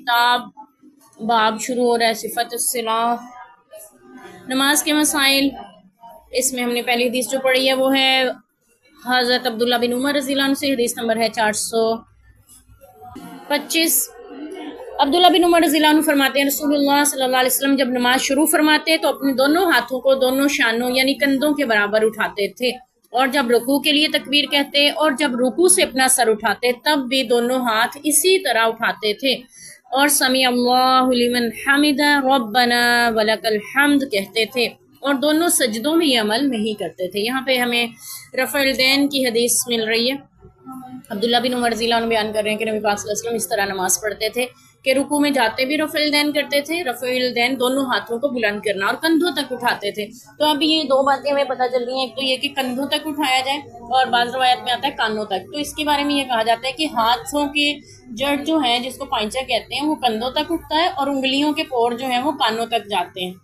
किताब बाब शुरू हो रहा है सिफत अस्सलाह, नमाज के मसाइल। इसमें हमने पहली हदीस जो पढ़ी है वो है हज़रत अब्दुल्ला बिन उमर रज़ी अल्लाह अन्हु से, हदीस नंबर है 425। अब्दुल्ला बिन उमर रज़ी अल्लाह अन्हु फरमाते हैं रसूलुल्लाह सल्लल्लाहु अलैहि वसल्लम जब नमाज शुरू फरमाते तो अपने दोनों हाथों को दोनों शानों यानी कंधों के बराबर उठाते थे, और जब रुकू के लिए तकबीर कहते और जब रुकू से अपना सर उठाते तब भी दोनों हाथ इसी तरह उठाते थे, और समी अल्लाहु लिमन हमिदा रब्बना वलकल हम्द कहते थे, और दोनों सजदों में ये अमल नहीं करते थे। यहाँ पे हमें रफ़अल यदैन की हदीस मिल रही है। अब्दुल्ला बिन उमर रज़ी अल्लाह अन्हु बयान कर रहे हैं कि नबी पाक सल्लल्लाहु अलैहि वसल्लम इस तरह नमाज पढ़ते थे कि रुकू में जाते भी रफ़अल यदैन करते थे, रफ़अल यदैन दोनों हाथों को बुलंद करना और कंधों तक उठाते थे। तो अब ये दो बातें हमें पता चल रही हैं, एक तो ये कि कंधों तक उठाया जाए और बाज़ रवायत में आता है कानों तक। तो इसके बारे में ये कहा जाता है कि हाथों की जड़ जो है जिसको पांचा कहते हैं वो कंधों तक उठता है और उंगलियों के पोर जो है वो कानों तक जाते हैं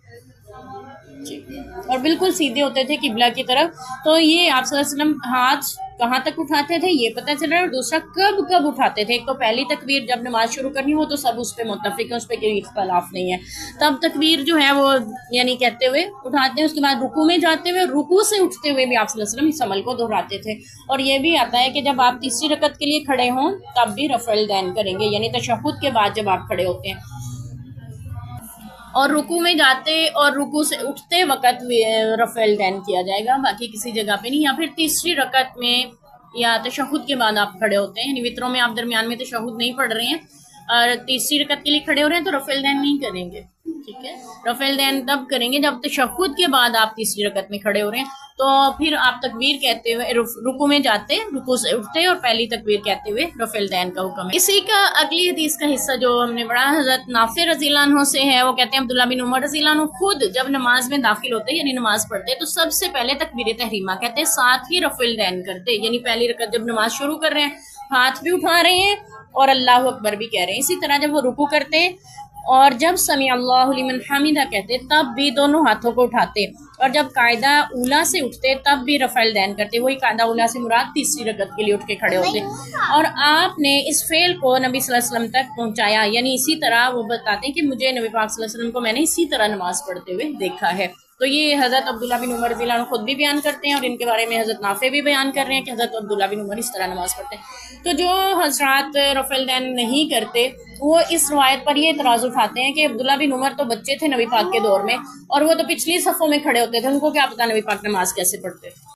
और बिल्कुल सीधे होते थे किबला की तरफ। तो ये आप सल्लल्लाहु अलैहि वसल्लम हाथ कहाँ तक उठाते थे ये पता चल रहा है, और दूसरा कब कब उठाते थे। एक तो पहली तकबीर जब नमाज शुरू करनी हो तो सब उस पर मुत्तफिक है, उस पर कोई इख्तलाफ नहीं है, तब तकबीर जो है वो यानी कहते हुए उठाते हैं। उसके बाद रुकू में जाते हुए, रुकू से उठते हुए भी आप सल्लल्लाहु अलैहि वसल्लम इस अमल को दोहराते थे। और ये भी आता है कि जब आप तीसरी रकत के लिए खड़े हों तब भी रफ़अल यदैन करेंगे, यानी तशहुद के बाद जब आप खड़े होते हैं, और रुकू में जाते और रुकू से उठते वक़्त रफ़अल यदैन किया जाएगा, बाकी किसी जगह पे नहीं। या फिर तीसरी रकत में या तशहुद के बाद आप खड़े होते हैं, यानी वित्रों में आप दरमियान में तशहुद नहीं पढ़ रहे हैं और तीसरी रकत के लिए खड़े हो रहे हैं तो रफ़अल यदैन नहीं करेंगे, ठीक है। रफ़अल यदैन तब करेंगे जब तशहुद के बाद आप तीसरी रकत में खड़े हो रहे हैं, तो फिर आप तकबीर कहते हुए रुकू में जाते, रुकू से उठते और पहली तकबीर कहते हुए रफ़अल यदैन का हुक्म है। इसी का अगली हदीस का हिस्सा जो हमने पढ़ा हज़रत नाफे रज़ी अल्लाह अन्हु से है, वो कहते हैं अब्दुल्ला बिन उमर रज़ी अल्लाह अन्हु खुद जब नमाज में दाखिल होते यानी नमाज पढ़ते तो सबसे पहले तकबीर तहरीमा कहते, साथ ही रफ़अल यदैन करते, यानी पहली रकत जब नमाज शुरू कर रहे हैं हाथ भी उठा रहे हैं और अल्लाहु अकबर भी कह रहे हैं। इसी तरह जब वो रुकू करते और जब समी अल्लाहु लिमन हमिदा कहते तब भी दोनों हाथों को उठाते, और जब कायदा उला से उठते तब भी रफ़अल यदैन करते। वही कायदा उला से मुराद तीसरी रकत के लिए उठ के खड़े होते, और आपने इस फेल को नबी सल्लल्लाहु अलैहि वसल्लम तक पहुंचाया, यानी इसी तरह वो बताते हैं कि मुझे नबी पाक सल्लल्लाहु अलैहि वसल्लम को मैंने इसी तरह नमाज पढ़ते हुए देखा है। तो ये हज़रत अब्दुल्ला बिन उमर रज़ी अल्लाह अन्हु खुद भी बयान करते हैं और इनके बारे में हज़रत नाफे भी बयान कर रहे हैं कि हज़रत अब्दुल्ला बिन उमर इस तरह नमाज पढ़ते हैं। तो जो हज़रात रफ़अल यदैन नहीं करते वो इस रवायत पर ये एतराज़ उठाते हैं कि अब्दुल्ला बिन उमर तो बच्चे थे नबी पाक के दौर में और वो तो पिछली सफ़ों में खड़े होते थे, उनको क्या पता नबी पाक नमाज कैसे पढ़ते थे।